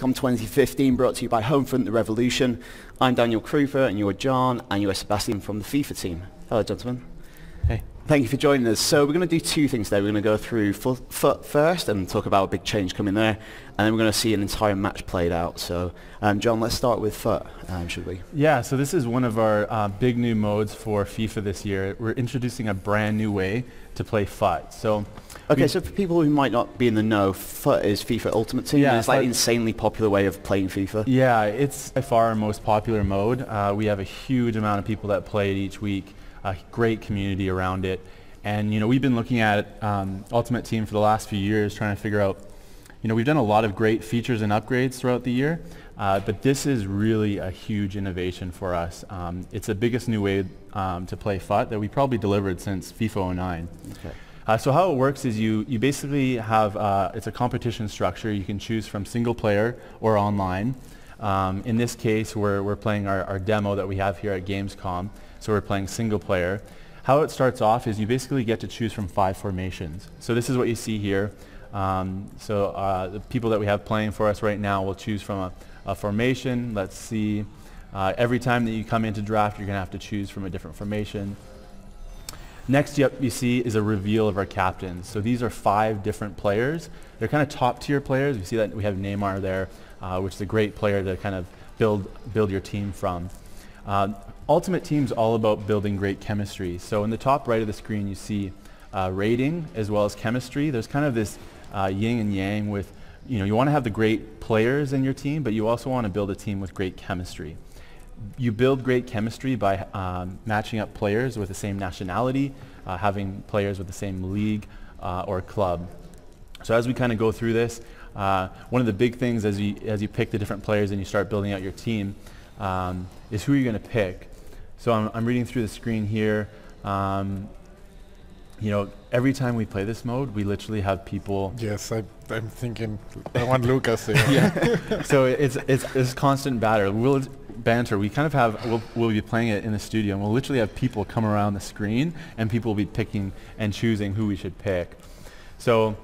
Gamescom 2015, brought to you by Homefront The Revolution. I'm Daniel Krufer, and you're John, and you're Sebastian from the FIFA team. Hello, gentlemen. Hey. Thank you for joining us. So we're going to do two things today. We're going to go through FUT first and talk about a big change coming there, and then we're going to see an entire match played out. So, John, let's start with FUT, should we? Yeah, so this is one of our big new modes for FIFA this year. We're introducing a brand new way to play FUT. So, okay, so for people who might not be in the know, FUT is FIFA Ultimate Team. Yeah, and it's like an insanely popular way of playing FIFA. Yeah, it's by far our most popular mode. We have a huge amount of people that play it each week, a great community around it. And, you know, we've been looking at Ultimate Team for the last few years, trying to figure out, you know, we've done a lot of great features and upgrades throughout the year, but this is really a huge innovation for us. It's the biggest new way to play FUT that we probably delivered since FIFA 09. Okay. So how it works is you basically have, it's a competition structure. You can choose from single player or online. In this case, we're playing our demo that we have here at Gamescom, so we're playing single player. How it starts off is you basically get to choose from 5 formations. So this is what you see here. The people that we have playing for us right now will choose from a formation. Let's see. Every time that you come into draft, you're going to have to choose from a different formation. Next up you see is a reveal of our captains. So these are 5 different players. They're kind of top tier players. You see that we have Neymar there, which is a great player to kind of build your team from. Ultimate Team's all about building great chemistry. So in the top right of the screen you see rating as well as chemistry. There's kind of this yin and yang with, you know, you want to have the great players in your team, but you also want to build a team with great chemistry. You build great chemistry by matching up players with the same nationality, having players with the same league or club. So as we kind of go through this, one of the big things as you pick the different players and you start building out your team is who you're going to pick. So I'm reading through the screen here. You know, every time we play this mode, we literally have people. Yes, I'm thinking I want Lucas here. Yeah. So it's constant banter. We kind of have, we'll be playing it in the studio, and we'll literally have people come around the screen, and people will be picking and choosing who we should pick. So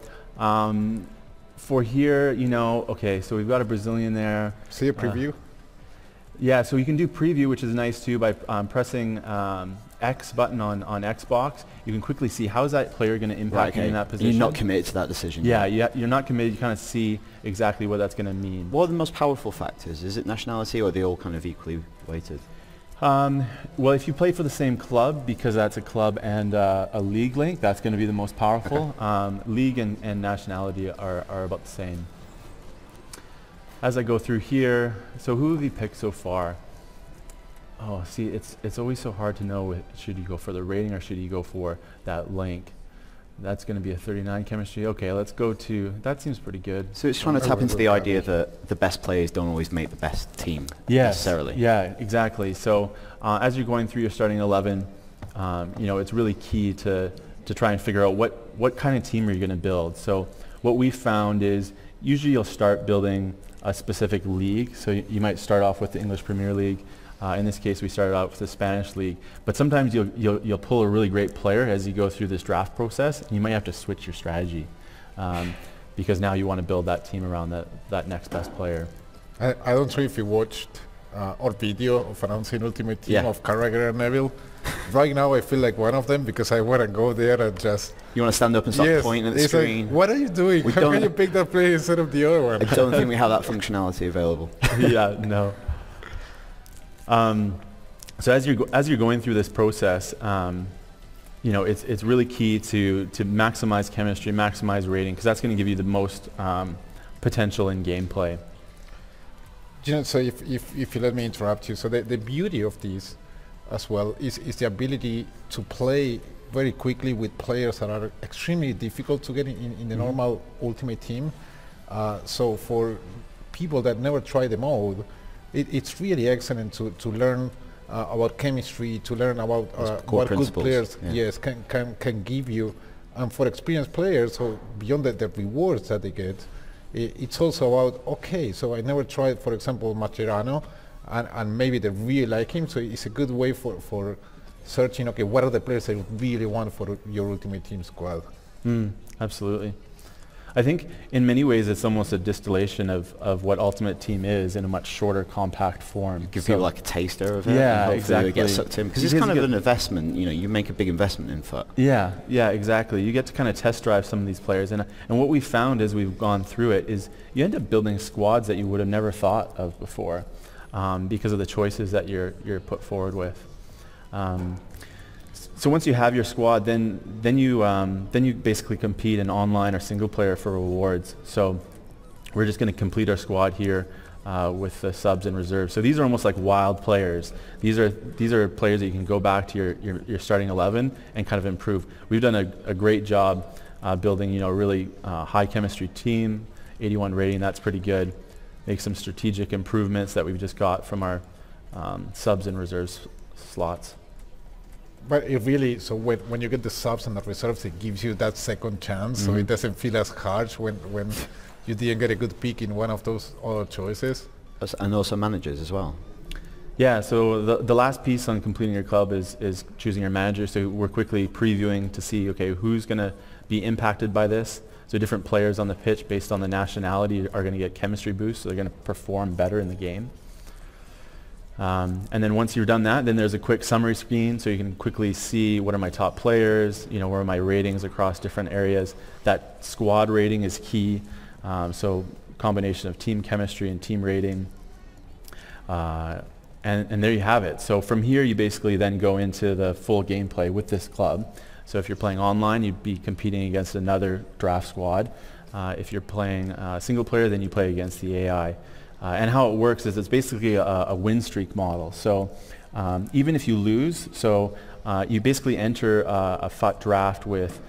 for here, you know, okay, so we've got a Brazilian there. See a preview? Yeah, so you can do preview, which is nice too, by pressing X button on Xbox. You can quickly see how is that player going to impact you in that position. You're not committed to that decision. Yeah, you're not committed. You kind of see exactly what that's going to mean. What are the most powerful factors? Is it nationality, or are they all kind of equally weighted? Well, if you play for the same club, because that's a club and a league link, that's going to be the most powerful. Okay. League and nationality are about the same. As I go through here, so who have you picked so far? Oh, see, it's always so hard to know, should you go for the rating or should you go for that link? That's going to be a 39 chemistry. Okay, let's go to, that seems pretty good. So it's trying to tap into the idea that the best players don't always make the best team necessarily. Yeah, exactly. So as you're going through your starting 11, you know, it's really key to try and figure out what kind of team are you going to build. So what we found is usually you'll start building a specific league. So you might start off with the English Premier League. In this case, we started out with the Spanish league. But sometimes you'll pull a really great player as you go through this draft process, and you might have to switch your strategy because now you want to build that team around that next best player. I don't know if you watched our video of announcing Ultimate Team of Carragher and Neville. Right now, I feel like one of them because I want to go there and just. You want to stand up and start pointing at the screen. Like, what are you doing? How can you pick that player instead of the other one? I don't think we have that functionality available. Yeah, no. So as you're going through this process, you know, it's really key to maximize chemistry, maximize rating, because that's going to give you the most potential in gameplay. You know, so if you let me interrupt you, so the beauty of this as well is the ability to play very quickly with players that are extremely difficult to get in the normal Ultimate Team. So for people that never try the mode, it's really excellent to learn about chemistry, to learn about what good players can give you. And for experienced players, so beyond the rewards that they get, it's also about, okay, so I never tried, for example, Mascherano, and maybe they really like him, so it's a good way for searching, okay, what are the players I really want for your Ultimate Team squad? Absolutely. I think in many ways it's almost a distillation of what Ultimate Team is in a much shorter, compact form. Give people like a taster of it. Yeah, and exactly. Get sucked in because it's kind of an investment. You know, you make a big investment in FUT. Yeah, yeah, exactly. You get to kind of test drive some of these players, and what we found as we've gone through it is you end up building squads that you would have never thought of before, because of the choices that you're put forward with. So once you have your squad, then you basically compete in online or single player for rewards. So we're just going to complete our squad here with the subs and reserves. So these are almost like wild players. These are players that you can go back to your starting 11 and kind of improve. We've done a great job building a really high chemistry team, 81 rating. That's pretty good. Make some strategic improvements that we've just got from our subs and reserves slots. But it really, so when you get the subs and the reserves, it gives you that second chance, so it doesn't feel as harsh when you didn't get a good pick in one of those other choices. And also managers as well. Yeah, so the last piece on completing your club is choosing your manager. So we're quickly previewing to see, okay, who's going to be impacted by this. So different players on the pitch based on the nationality are going to get chemistry boosts, so they're going to perform better in the game. And then once you've done that, then there's a quick summary screen, so you can quickly see what are my top players, where are my ratings across different areas. That squad rating is key, so combination of team chemistry and team rating. And there you have it. So from here, you basically then go into the full gameplay with this club. So if you're playing online, you'd be competing against another draft squad. If you're playing single player, then you play against the AI. And how it works is it's basically a win streak model. So even if you lose, so you basically enter a FUT draft with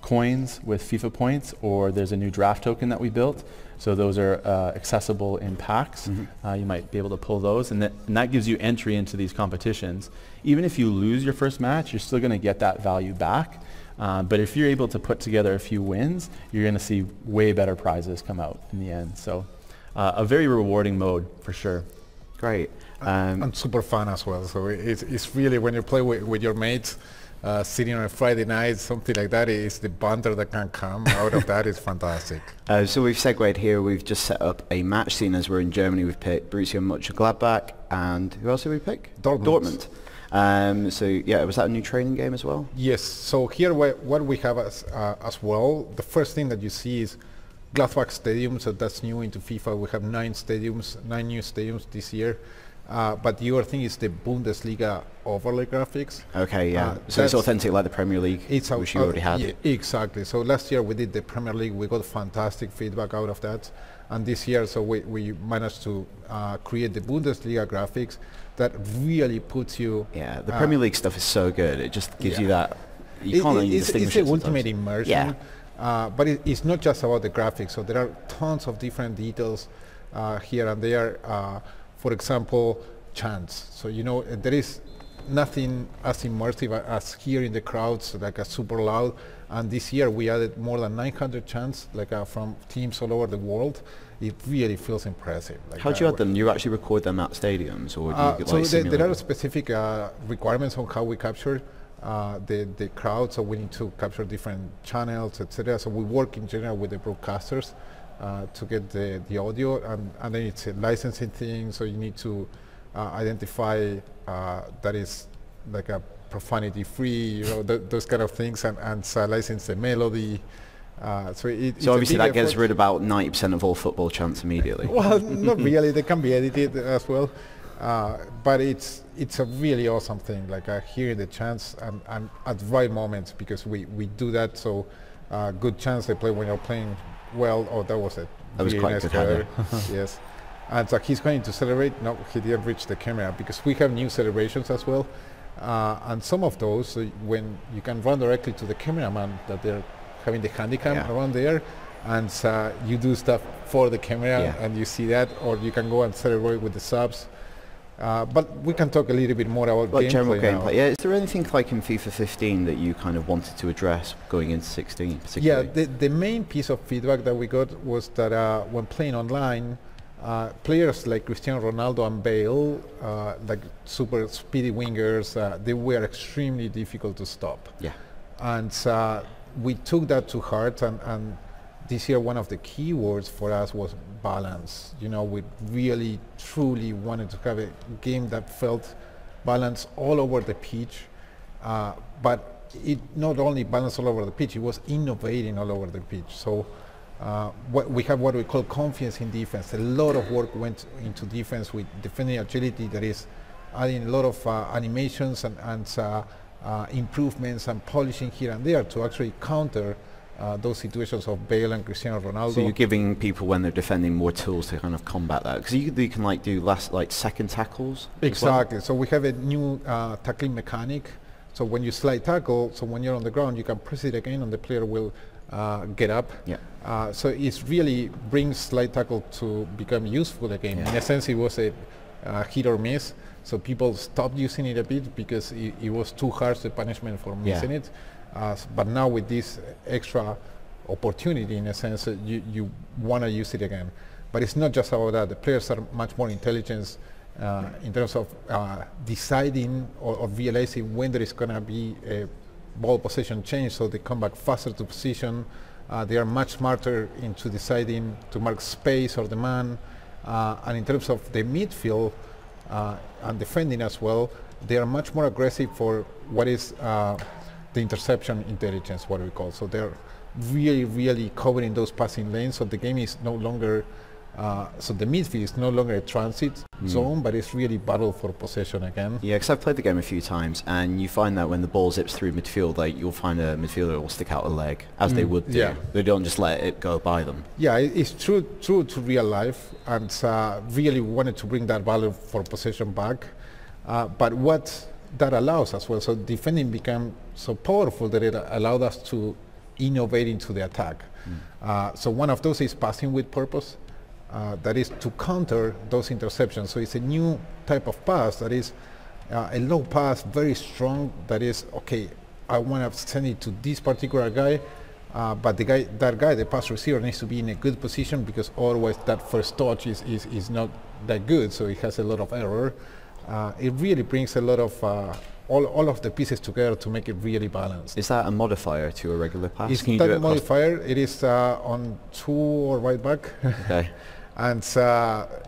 coins with FIFA points, or there's a new draft token that we built. So those are accessible in packs. You might be able to pull those, and that gives you entry into these competitions. Even if you lose your first match, you're still going to get that value back. But if you're able to put together a few wins, you're going to see way better prizes come out in the end. So a very rewarding mode for sure. Great. And super fun as well. So it's really, when you play with your mates, sitting on a Friday night, something like that, is the banter that can come out of that is fantastic. So we've segued here. We've just set up a match scene as we're in Germany. We've picked Borussia Mönchengladbach, and who else did we pick? Dortmund. So yeah, was that a new training game as well? Yes. So here what we have as well, the first thing that you see is Gladbach Stadium. So that's new into FIFA. We have 9 new stadiums this year. But the other thing is the Bundesliga overlay graphics. Okay, yeah. So it's authentic like the Premier League, which you already had. Yeah, exactly. So last year we did the Premier League. We got fantastic feedback out of that. And this year, so we managed to create the Bundesliga graphics that really puts you... Yeah, the Premier League stuff is so good. It just gives you that... You can't really distinguish it. It's the ultimate immersion. Yeah. But it's not just about the graphics. So there are tons of different details here and there. For example, chants. So there is nothing as immersive as hearing the crowds like a super loud. And this year we added more than 900 chants from teams all over the world. It really feels impressive. How do you add them? Do you actually record them at stadiums, or do you there are specific requirements on how we capture the crowd. So we need to capture different channels, etc. So we work in general with the broadcasters to get the audio, and then it's a licensing thing, so you need to identify that is like a profanity free, those kind of things, and license the melody. So obviously that gets rid of about 90% of all football chants immediately. Well, not really. They can be edited as well, but it's a really awesome thing, hearing the chants and at the right moments, because we do that. So good chance they play when you're playing well. Oh, that was a really quite nice good header. Yes. And so he's going to celebrate. No, he didn't reach the camera, because we have new celebrations as well. And some of those, when you can run directly to the cameraman that they're having the handycam around there, and you do stuff for the camera, and you see that, or you can go and celebrate with the subs. But we can talk a little bit more about general gameplay. now. Yeah, is there anything like in FIFA 15 that you kind of wanted to address going into 16 particularly? Yeah, the main piece of feedback that we got was that when playing online, players like Cristiano Ronaldo and Bale, like super speedy wingers, they were extremely difficult to stop. Yeah. And we took that to heart, and this year one of the key words for us was balance. You know, we really, truly wanted to have a game that felt balanced all over the pitch, but it not only balanced all over the pitch, it was innovating all over the pitch. So we have what we call confidence in defense. A lot of work went into defense with defending agility, that is adding a lot of animations and improvements and polishing here and there to actually counter those situations of Bale and Cristiano Ronaldo. So you're giving people, when they're defending, more tools to kind of combat that, because you can like do second tackles. Exactly. So we have a new tackling mechanic. So when you slide tackle, so when you're on the ground, you can press it again, and the player will get up. Yeah. So it really brings slide tackle to become useful again. Yeah. In a sense, it was a hit or miss. So people stopped using it a bit because it was too harsh the punishment for missing it. But now with this extra opportunity, in a sense, you want to use it again. But it's not just about that. The players are much more intelligent in terms of deciding or realizing when there is going to be a ball possession change, so they come back faster to position. They are much smarter into deciding to mark space or the man. And in terms of the midfield and defending as well, they are much more aggressive for what is the interception intelligence, what we call. So they're really, really covering those passing lanes. So the game is no longer, so the midfield is no longer a transit zone, but it's really battle for possession again. Yeah, because I've played the game a few times, and you find that when the ball zips through midfield, like you'll find a midfielder will stick out a leg, as they would do. Yeah. They don't just let it go by them. Yeah, it's true to real life, and really wanted to bring that value for possession back. But what that allows as well, so defending became so powerful that it allowed us to innovate into the attack. So one of those is passing with purpose. That is to counter those interceptions. So it's a new type of pass that is a low pass, very strong, that is, okay, I want to send it to this particular guy, but the pass receiver needs to be in a good position, because otherwise that first touch is not that good, so it has a lot of error. It really brings a lot of all of the pieces together to make it really balanced. Is that a modifier to a regular pass? It's not a modifier. It is on 2 or right back. Okay. And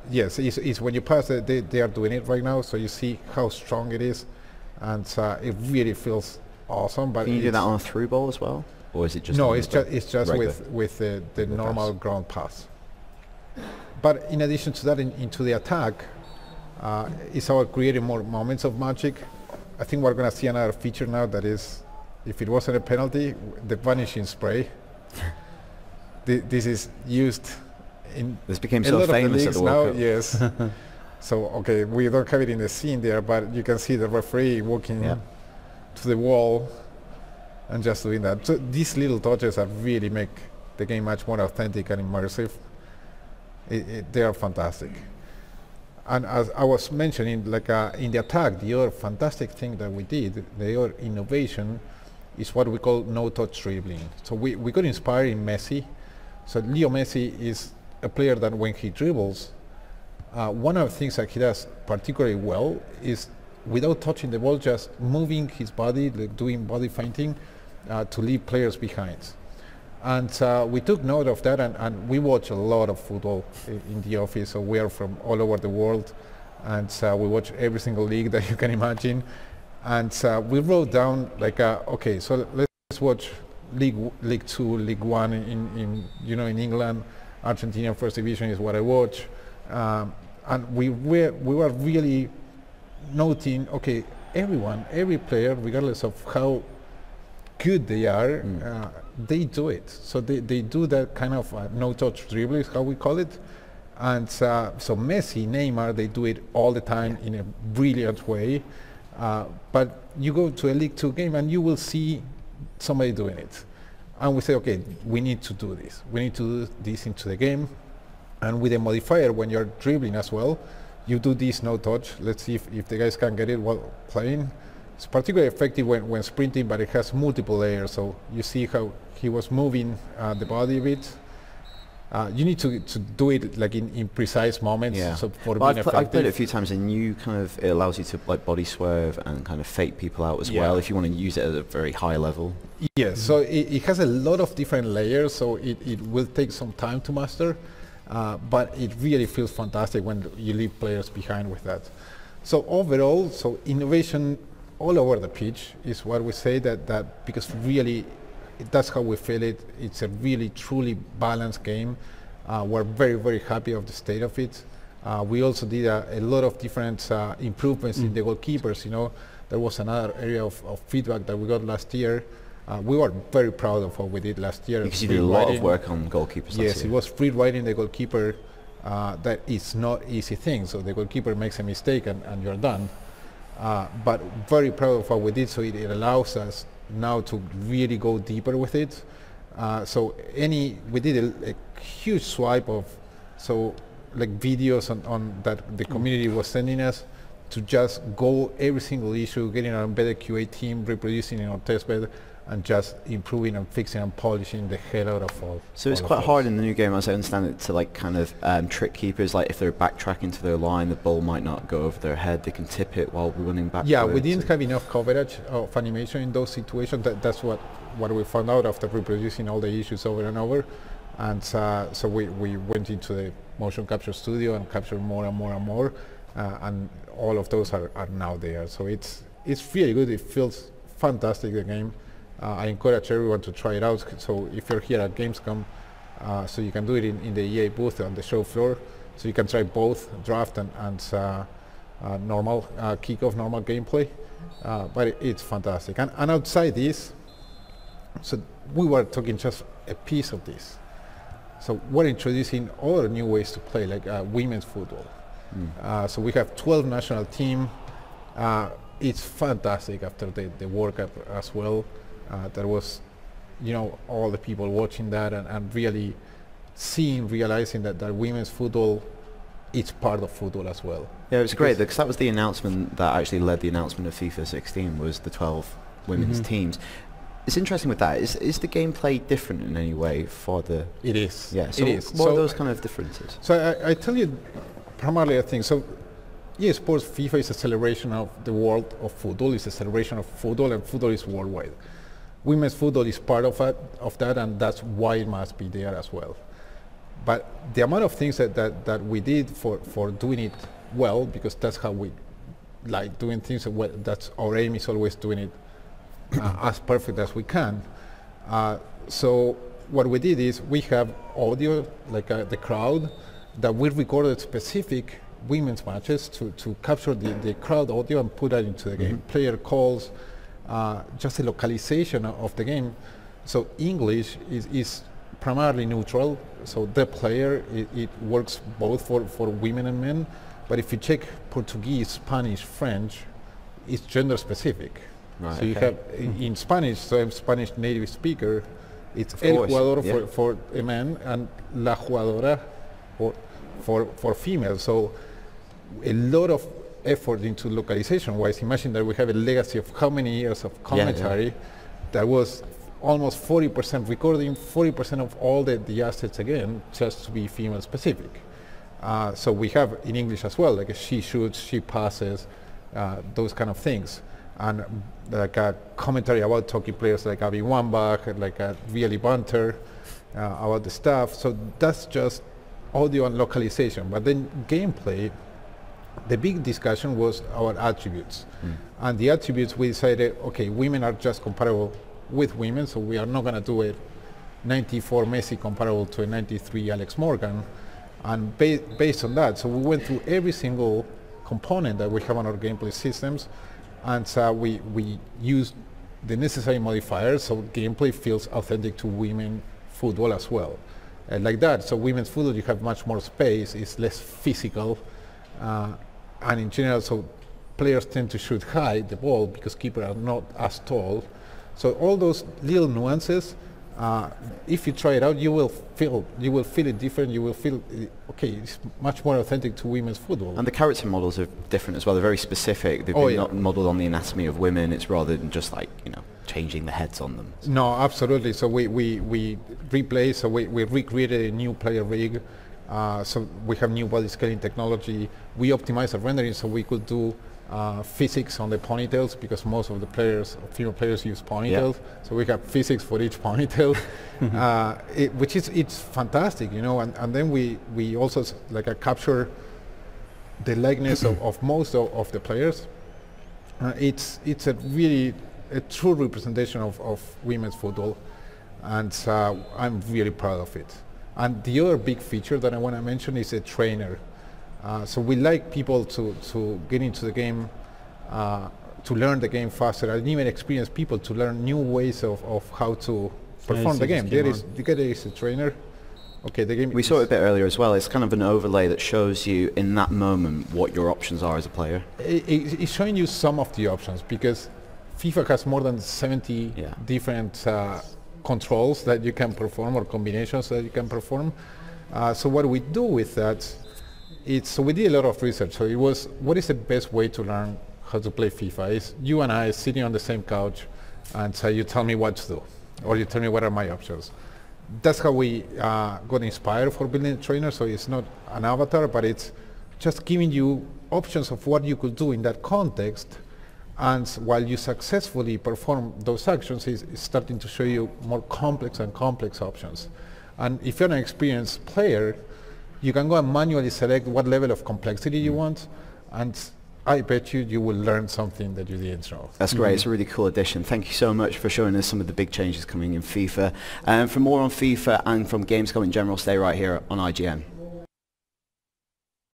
yes, it's when you pass, they are doing it right now, so you see how strong it is, and it really feels awesome. But can you do that on a through ball as well, or is it just? No, it's just with the normal pass. ground pass. But in addition to that, into the attack, it's about creating more moments of magic. I think we're going to see another feature now, that is, if it wasn't a penalty, the vanishing spray. This is used in this became so famous at the World Cup. Yes. So okay, we don't have it in the scene there, but you can see the referee walking to the wall and just doing that. So these little touches that really make the game much more authentic and immersive. They are fantastic. And as I was mentioning, like in the attack, the other fantastic thing that we did, the other innovation, is what we call no-touch dribbling. So we got inspired in Messi. So Leo Messi is a player that when he dribbles, one of the things that he does particularly well is, without touching the ball, just moving his body, like doing body feinting, to leave players behind. And we took note of that, and we watch a lot of football in the office. So we are from all over the world, and we watch every single league that you can imagine. And we wrote down, like, okay, so let's watch League 2, League 1 in England. Argentina First Division is what I watch, and we were really noting, okay, every player, regardless of how good they are, they do it. So they do that kind of no-touch dribble, is how we call it. And so Messi, Neymar, they do it all the time in a brilliant way. But you go to a League 2 game and you will see somebody doing it. And we say, okay, we need to do this. We need to do this into the game. And with a modifier, when you're dribbling as well, you do this no-touch. Let's see if the guys can get it while playing. It's particularly effective when sprinting, but it has multiple layers. So you see how he was moving the body a bit. You need to do it like in precise moments. Yeah. So for Well, being I've played it a effective. few times, and it allows you to like body swerve and kind of fake people out as well if you want to use it at a very high level. Yes, so it has a lot of different layers, so it will take some time to master, but it really feels fantastic when you leave players behind with that. So overall, so innovation all over the pitch is what we say that because really that's how we feel it. It's a really truly balanced game. We're very, very happy of the state of it. We also did a lot of different improvements in the goalkeepers. You know, there was another area of feedback that we got last year. We were very proud of what we did last year. Because you did a lot of work on goalkeepers last year. Yes, it was free-writing the goalkeeper. That is not easy thing. So the goalkeeper makes a mistake and you're done. But very proud of what we did. So it allows us now to really go deeper with it. So we did a huge swipe of like videos on that the community was sending us to just go every single issue, getting our embedded QA team, reproducing it on testbed, and just improving and fixing and polishing the hell out of all. So it's quite hard in the new game, as I understand it, to like kind of trick keepers. Like if they're backtracking to their line, the ball might not go over their head. They can tip it while running back. Yeah, we didn't have enough coverage of animation in those situations. That's what we found out after reproducing all the issues over and over. And so we went into the motion capture studio and captured more and more and more. And all of those are now there. So it's really good. It feels fantastic, the game. I encourage everyone to try it out. So if you're here at Gamescom, so you can do it in the EA booth on the show floor. So you can try both draft and normal kickoff, normal gameplay. But it's fantastic. And outside this, so we were talking just a piece of this. So we're introducing other new ways to play, like women's football. So we have 12 national team. It's fantastic after the World Cup as well. There was, all the people watching that and really realizing that women's football is part of football as well. Yeah, it was great because that was the announcement that actually led the announcement of FIFA 16 was the 12 women's teams. It's interesting with that. Is the gameplay different in any way for the... It is. Yeah, so it is. What are those kind of differences? So I tell you primarily I think, so EA Sports FIFA is a celebration of the world of football. It's a celebration of football, and football is worldwide. Women's football is part of that, and that's why it must be there as well. But the amount of things that we did for doing it well, because that's how we like doing things, that's our aim is always doing it as perfect as we can. So what we did is we have audio, like the crowd, that we recorded specific women's matches to capture the crowd audio and put that into the game. Player calls, just the localization of the game. So English is primarily neutral. So the player, it works both for women and men. But if you check Portuguese, Spanish, French, it's gender specific. Right, so you have in Spanish, so I'm Spanish native speaker, it's el jugador for a man and la jugadora for female. So a lot of effort into localization wise. Imagine that we have a legacy of how many years of commentary that was almost 40% recording, 40% of all the assets again, just to be female specific. So we have in English as well, like she shoots, she passes, those kind of things. And like a commentary about talking players like Abby Wambach, like a really banter about the stuff. So that's just audio and localization. But then gameplay, the big discussion was our attributes. And the attributes, we decided, okay, women are just comparable with women, so we are not going to do a 94 Messi comparable to a 93 Alex Morgan. And based on that, so we went through every single component that we have on our gameplay systems, and so we used the necessary modifiers so gameplay feels authentic to women football as well. Like that, so women's football, you have much more space, it's less physical, and in general, so players tend to shoot high the ball because keepers are not as tall. So all those little nuances, if you try it out, you will feel it different. You will feel okay. It's much more authentic to women's football. And the character models are different as well. They're very specific. They've been not modeled on the anatomy of women. It's rather than just like changing the heads on them. No, absolutely. So we replaced, so we recreated a new player rig. So we have new body scaling technology. We optimized the rendering so we could do physics on the ponytails, because most of the players, female players, use ponytails. Yeah. So we have physics for each ponytail, which is it's fantastic, you know. And then we also capture the likeness of most of the players. It's a really a true representation of women's football, and I'm really proud of it. And the other big feature that I want to mention is a trainer. So we like people to get into the game, to learn the game faster, and even experienced people to learn new ways of how to perform the game. There is a trainer. Okay, the game. We saw it a bit earlier as well. It's kind of an overlay that shows you in that moment what your options are as a player. It's showing you some of the options, because FIFA has more than 70 different controls that you can perform, or combinations that you can perform. So what we do with that, so we did a lot of research. So it was, what is the best way to learn how to play FIFA? Is you and I sitting on the same couch, and so you tell me what to do, or you tell me what are my options. That's how we got inspired for building a trainer. So it's not an avatar, but it's just giving you options of what you could do in that context. And while you successfully perform those actions, it's starting to show you more complex and complex options. And if you're an experienced player, you can go and manually select what level of complexity you want, and I bet you will learn something that you didn't know. That's great. It's a really cool addition. Thank you so much for showing us some of the big changes coming in FIFA. For more on FIFA and from Gamescom in general, stay right here on IGN.